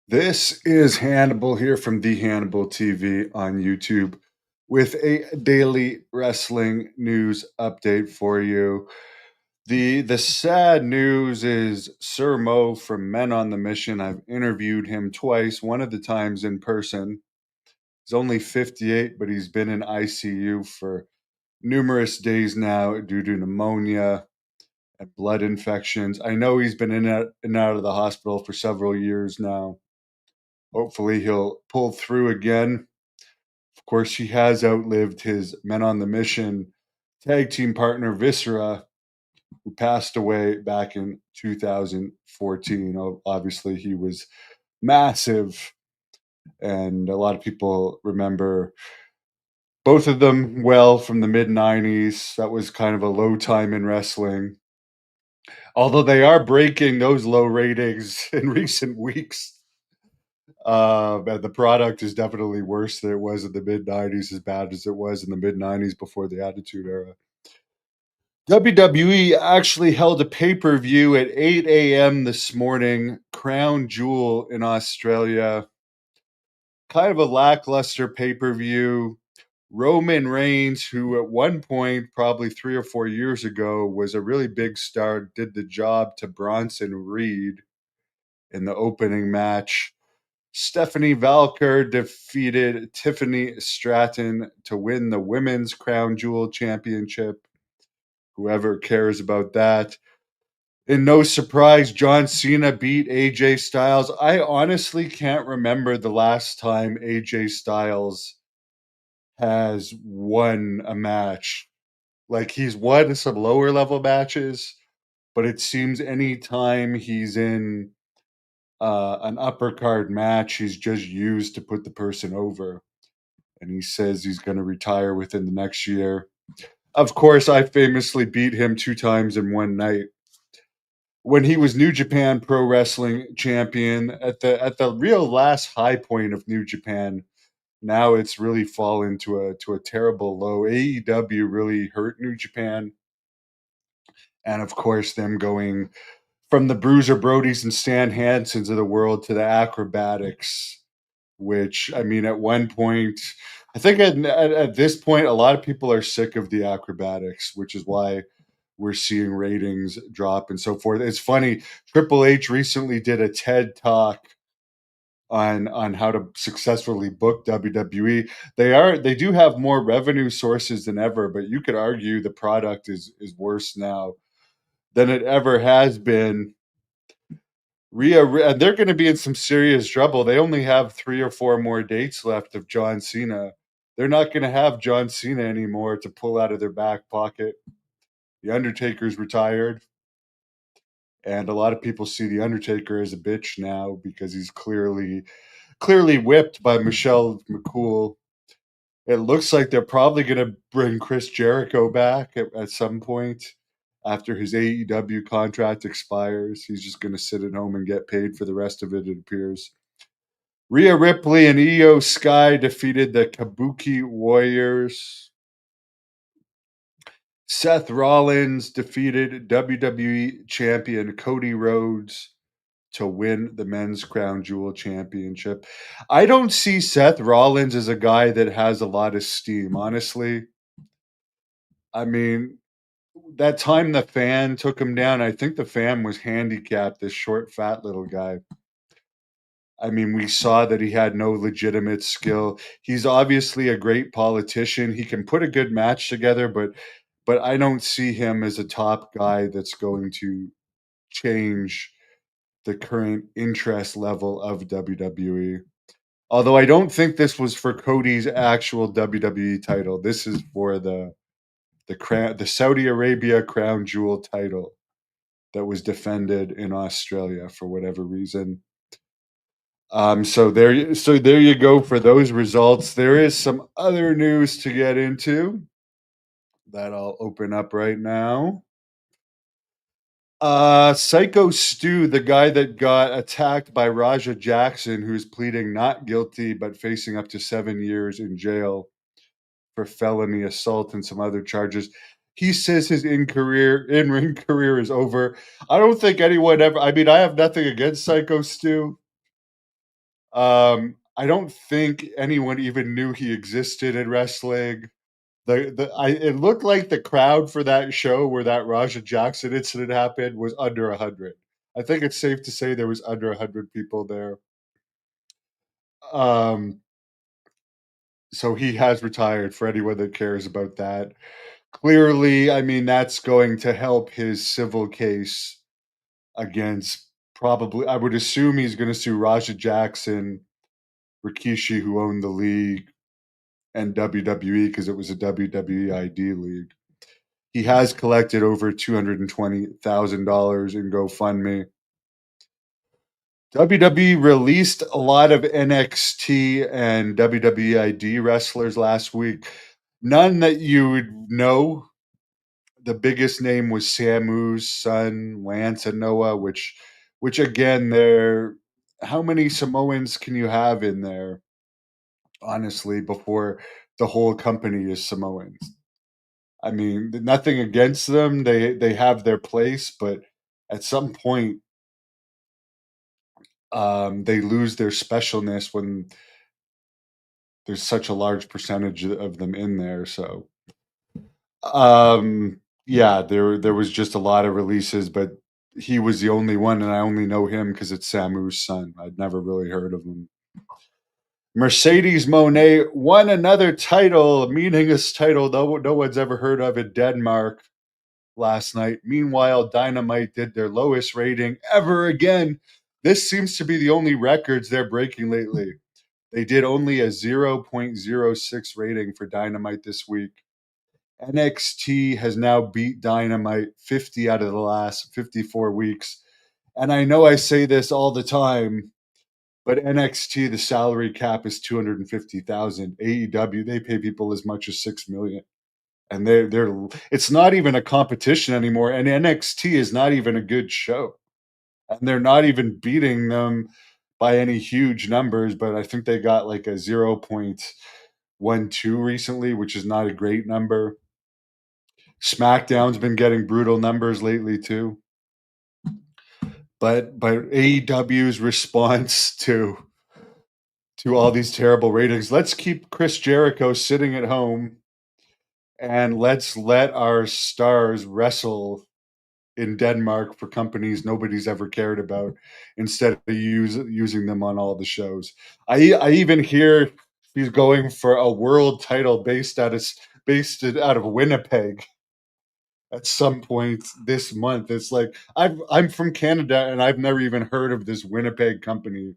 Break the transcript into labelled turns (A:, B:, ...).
A: This is Hannibal here from the Hannibal TV on YouTube with a daily wrestling news update for you. The sad news is Sir Mo from Men on the Mission. I've interviewed him twice, one of the times in person. He's only 58, but he's been in ICU for numerous days now due to pneumonia and blood infections. I know he's been and out of the hospital for several years now. Hopefully, he'll pull through again. Of course, he has outlived his Men on the Mission tag team partner, Viscera, who passed away back in 2014. Obviously, he was massive, and a lot of people remember both of them well from the mid 90s. That was kind of a low time in wrestling. Although they are breaking those low ratings in recent weeks. And the product is definitely worse than it was in the mid 90s, as bad as it was in the mid 90s before the Attitude Era. WWE actually held a pay per view at 8 a.m. this morning, Crown Jewel in Australia. Kind of a lackluster pay per view. Roman Reigns, who at one point, probably 3 or 4 years ago, was a really big star, did the job to Bronson Reed in the opening match. Stephanie Valker defeated Tiffany Stratton to win the Women's Crown Jewel Championship. Whoever cares about that. In no surprise, John Cena beat AJ Styles. I honestly can't remember the last time AJ Styles has won a match. Like, he's won some lower level matches, but it seems anytime he's in an upper card match, he's just used to put the person over. And he says he's going to retire within the next year. Of course, I famously beat him 2 times in one night. When he was New Japan Pro Wrestling champion at the real last high point of New Japan, now it's really fallen to a terrible low. AEW really hurt New Japan, and of course, them going from the Bruiser Brodies and Stan Hansens of the world to the Acrobatics, which, I mean, at one point, I think at this point, a lot of people are sick of the Acrobatics, which is why we're seeing ratings drop and so forth. It's funny. Triple H recently did a TED talk on how to successfully book WWE. They do have more revenue sources than ever, but you could argue the product is worse now than it ever has been. And they're going to be in some serious trouble. They only have 3 or 4 more dates left of John Cena. They're not going to have John Cena anymore to pull out of their back pocket. The Undertaker's retired, and a lot of people see the Undertaker as a bitch now because he's clearly whipped by Michelle McCool. It looks like they're probably going to bring Chris Jericho back at some point after his AEW contract expires. He's just going to sit at home and get paid for the rest of it, it appears. Rhea Ripley and Io Sky defeated the Kabuki Warriors. Seth Rollins defeated WWE champion Cody Rhodes to win the Men's Crown Jewel Championship. I don't see Seth Rollins as a guy that has a lot of steam, honestly. I mean, that time the Fan took him down, I think the Fan was handicapped, this short, fat little guy. I mean, we saw that he had no legitimate skill. He's obviously a great politician. He can put a good match together, but I don't see him as a top guy that's going to change the current interest level of WWE. Although I don't think this was for Cody's actual WWE title. This is for the Saudi Arabia Crown Jewel title that was defended in Australia for whatever reason. So there you go for those results. There is some other news to get into that I'll open up right now. Psycho Stu, the guy that got attacked by Raja Jackson, who's pleading not guilty but facing up to 7 years in jail for felony assault and some other charges. He says his in-ring career is over. I don't think anyone ever. I mean, I have nothing against Psycho Stu. I don't think anyone even knew he existed in wrestling. It looked like the crowd for that show where that Raja Jackson incident happened was under 100. I think it's safe to say there was under 100 people there. Um, so he has retired for anyone that cares about that. Clearly, I mean, that's going to help his civil case against probably, I would assume he's going to sue Raja Jackson, Rikishi, who owned the league, and WWE because it was a WWE ID league. He has collected over $220,000 in GoFundMe. WWE released a lot of NXT and WWE ID wrestlers last week. None that you would know. The biggest name was Samu's son, Lance and Noah, which again, they're how many Samoans can you have in there, honestly, before the whole company is Samoans? I mean, nothing against them. They have their place, but at some point, they lose their specialness when there's such a large percentage of them in there. So, yeah, there was just a lot of releases, but he was the only one, and I only know him because it's Samu's son. I'd never really heard of him. Mercedes Monet won another title, a meaningless title no one's ever heard of in Denmark last night. Meanwhile, Dynamite did their lowest rating ever again. This seems to be the only records they're breaking lately. They did only a 0.06 rating for Dynamite this week. NXT has now beat Dynamite 50 out of the last 54 weeks. And I know I say this all the time, but NXT, the salary cap is 250,000. AEW, they pay people as much as 6 million. And they're it's not even a competition anymore. And NXT is not even a good show. And they're not even beating them by any huge numbers, but I think they got like a 0.12 recently, which is not a great number. SmackDown's been getting brutal numbers lately too. But AEW's response to all these terrible ratings, let's keep Chris Jericho sitting at home and let's let our stars wrestle in Denmark for companies nobody's ever cared about instead of using them on all the shows. I even hear he's going for a world title based out of Winnipeg at some point this month. It's like I'm from Canada and I've never even heard of this Winnipeg company.